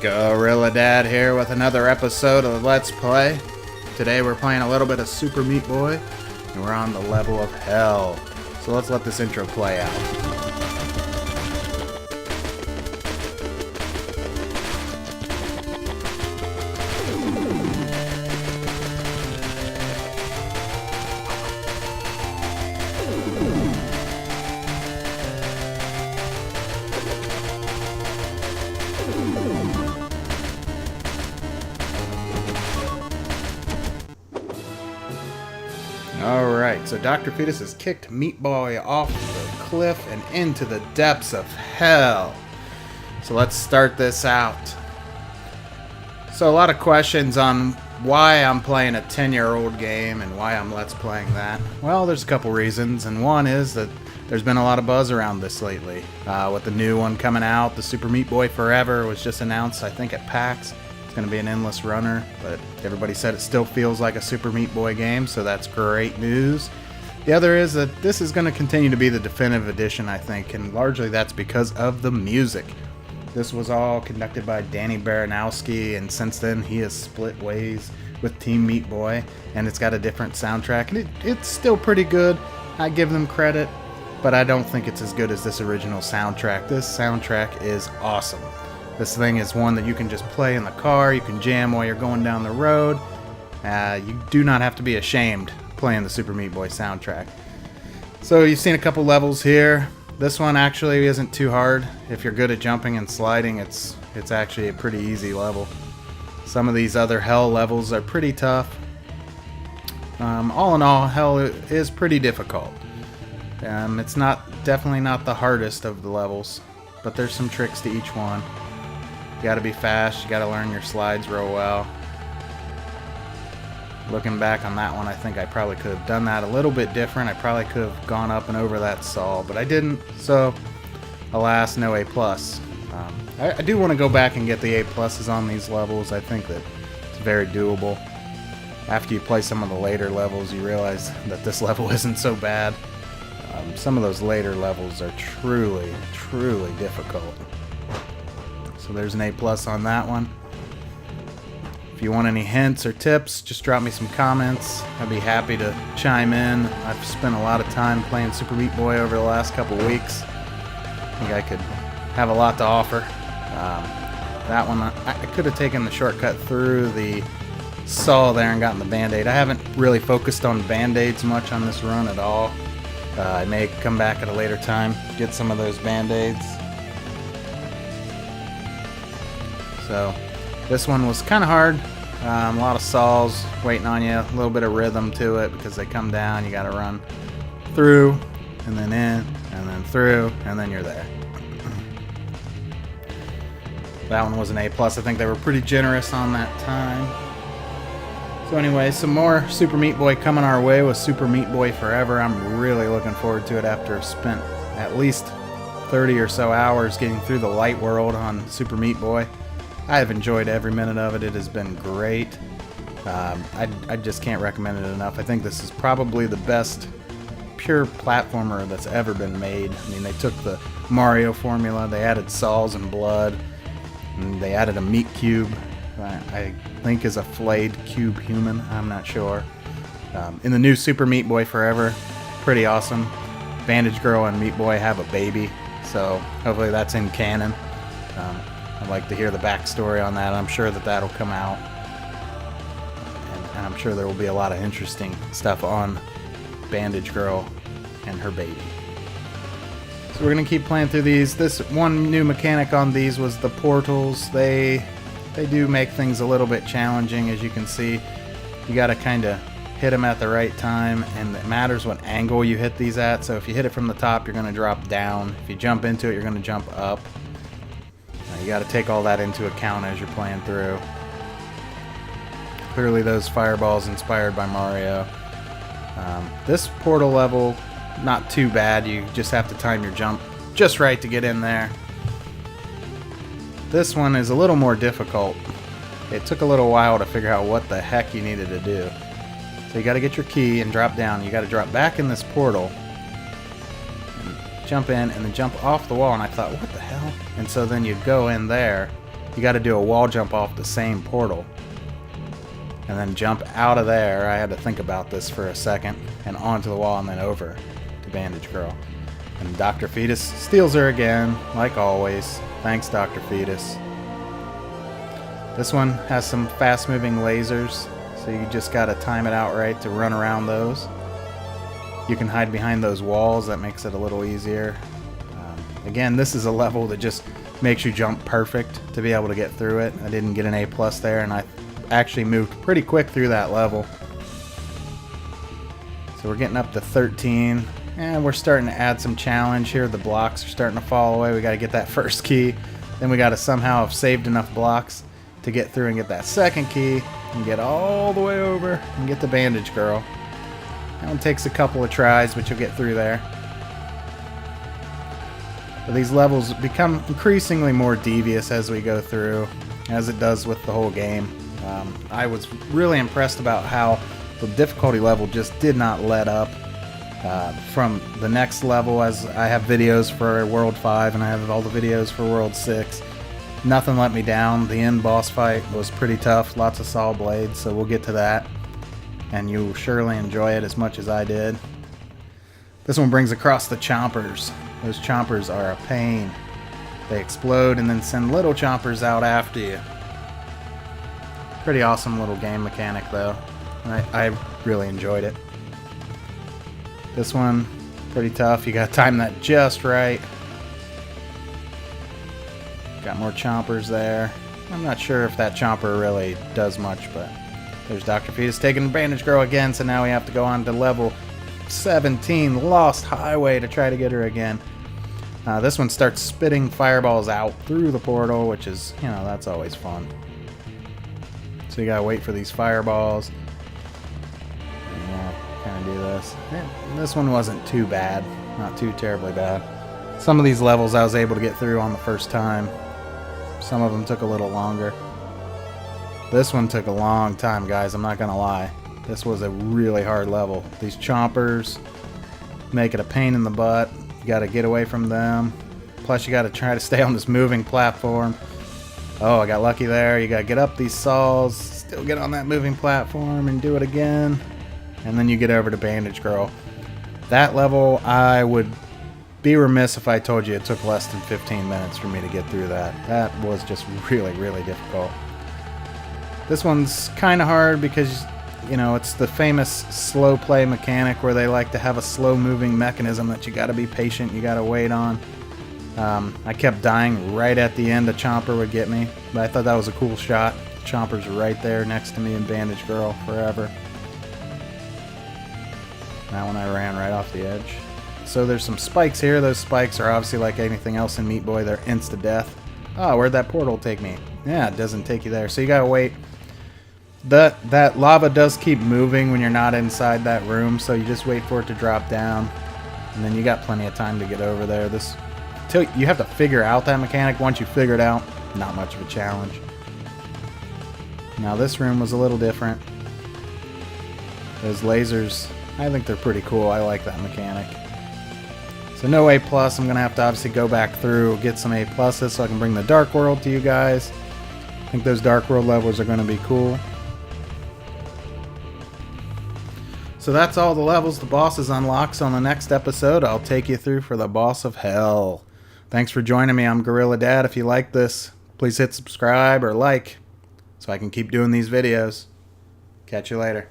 Gorilla Dad here with another episode of Let's Play. Today we're playing a little bit of Super Meat Boy, and we're on the level of Hell. So let's let this intro play out. Alright, so Dr. Fetus has kicked Meat Boy off the cliff and into the depths of hell. So let's start this out. So a lot of questions on why I'm playing a 10-year-old game and why I'm Let's Playing that. Well, there's a couple reasons, and one is that there's been a lot of buzz around this lately. With the new one coming out, the Super Meat Boy Forever was just announced, I think, at PAX. Going to be an endless runner, but everybody said it still feels like a Super Meat Boy game, so that's great news. The other is that this is going to continue to be the definitive edition, I think, and largely that's because of the music. This was all conducted by Danny Baranowski, and since then he has split ways with Team Meat Boy, and it's got a different soundtrack, and it's still pretty good. I give them credit, but I don't think it's as good as this original soundtrack. This soundtrack is awesome. This thing is one that you can just play in the car, you can jam while you're going down the road. You do not have to be ashamed playing the Super Meat Boy soundtrack. So you've seen a couple levels here. This one actually isn't too hard. If you're good at jumping and sliding, it's actually a pretty easy level. Some of these other Hell levels are pretty tough. All in all, Hell is pretty difficult. It's definitely not the hardest of the levels, but there's some tricks to each one. You gotta be fast, you gotta learn your slides real well. Looking back on that one, I think I probably could have done that a little bit different. I probably could have gone up and over that saw, but I didn't, so alas, no A+. I do want to go back and get the A+s on these levels. I think that it's very doable. After you play some of the later levels, you realize that this level isn't so bad. Some of those later levels are truly, truly difficult. So there's an A+ on that one. If you want any hints or tips, just drop me some comments. I'd be happy to chime in. I've spent a lot of time playing Super Meat Boy over the last couple weeks. I think I could have a lot to offer. That one, I could have taken the shortcut through the saw there and gotten the Band-Aid. I haven't really focused on Band-Aids much on this run at all. I may come back at a later time, get some of those Band-Aids. So this one was kind of hard. A lot of saws waiting on you, a little bit of rhythm to it because they come down, you got to run through and then in and then through and then you're there. That one was an A+. I think they were pretty generous on that time. So anyway, some more Super Meat Boy coming our way with Super Meat Boy Forever. I'm really looking forward to it after I've spent at least 30 or so hours getting through the light world on Super Meat Boy. I have enjoyed every minute of it. It has been great. I just can't recommend it enough. I think this is probably the best pure platformer that's ever been made. I mean, they took the Mario formula, they added saws and blood, and they added a meat cube. I think is a flayed cube human. I'm not sure. In the new Super Meat Boy Forever, pretty awesome. Bandage Girl and Meat Boy have a baby, so hopefully that's in canon. I'd like to hear the backstory on that. I'm sure that that'll come out. And I'm sure there will be a lot of interesting stuff on Bandage Girl and her baby. So we're going to keep playing through these. This one new mechanic on these was the portals. They do make things a little bit challenging, as you can see. You got to kind of hit them at the right time, and it matters what angle you hit these at. So if you hit it from the top, you're going to drop down. If you jump into it, you're going to jump up. You got to take all that into account as you're playing through. Clearly those fireballs inspired by Mario. This portal level, not too bad. You just have to time your jump just right to get in there. This one is a little more difficult. It took a little while to figure out what the heck you needed to do. So you got to get your key and drop down. You got to drop back in this portal. Jump in and then jump off the wall, and I thought, what the hell? And so then you go in there you got to do a wall jump off the same portal. And then jump out of there. I had to think about this for a second. And onto the wall and then over to Bandage Girl. And Dr. Fetus steals her again, like always. Thanks, Dr. Fetus. This one has some fast-moving lasers, so you just gotta time it out right to run around those. You can hide behind those walls, that makes it a little easier. Again, this is a level that just makes you jump perfect to be able to get through it. I didn't get an A+ there, and I actually moved pretty quick through that level. So we're getting up to 13, and we're starting to add some challenge here. The blocks are starting to fall away. We got to get that first key, then we got to somehow have saved enough blocks to get through and get that second key and get all the way over and get the Bandage Girl. That one takes a couple of tries, but you'll get through there. But these levels become increasingly more devious as we go through, as it does with the whole game. I was really impressed about how the difficulty level just did not let up from the next level, as I have videos for World 5 and I have all the videos for World 6. Nothing let me down. The end boss fight was pretty tough, lots of saw blades, so we'll get to that. And you'll surely enjoy it as much as I did. This one brings across the chompers. Those chompers are a pain. They explode and then send little chompers out after you. Pretty awesome little game mechanic though. I really enjoyed it. This one, pretty tough. You gotta time that just right. Got more chompers there. I'm not sure if that chomper really does much, but there's Dr. Fetus taking the Bandage Girl again, so now we have to go on to level 17, Lost Highway, to try to get her again. This one starts spitting fireballs out through the portal, which is, you know, that's always fun. So you gotta wait for these fireballs. Yeah, kind of do this. Yeah, this one wasn't too bad, not too terribly bad. Some of these levels I was able to get through on the first time. Some of them took a little longer. This one took a long time, guys, I'm not gonna lie. This was a really hard level. These chompers make it a pain in the butt. You gotta get away from them. Plus you gotta try to stay on this moving platform. Oh, I got lucky there. You gotta get up these saws, still get on that moving platform and do it again. And then you get over to Bandage Girl. That level, I would be remiss if I told you it took less than 15 minutes for me to get through that. That was just really, really difficult. This one's kind of hard because, you know, it's the famous slow play mechanic where they like to have a slow moving mechanism that you gotta be patient, you gotta wait on. I kept dying right at the end. A chomper would get me, but I thought that was a cool shot. Chomper's right there next to me in Bandage Girl forever. That one I ran right off the edge. So there's some spikes here. Those spikes are obviously like anything else in Meat Boy. They're insta-death. Oh, where'd that portal take me? Yeah, it doesn't take you there. So you gotta wait. That lava does keep moving when you're not inside that room, so you just wait for it to drop down. And then you got plenty of time to get over there. You have to figure out that mechanic. Once you figure it out, not much of a challenge. Now this room was a little different. Those lasers, I think they're pretty cool. I like that mechanic. So no A+. I'm going to have to obviously go back through, get some A+ so I can bring the Dark World to you guys. I think those Dark World levels are going to be cool. So that's all the levels the bosses unlock. So on the next episode, I'll take you through for the boss of hell. Thanks for joining me. I'm Gorilla Dad. If you like this, please hit subscribe or like so I can keep doing these videos. Catch you later.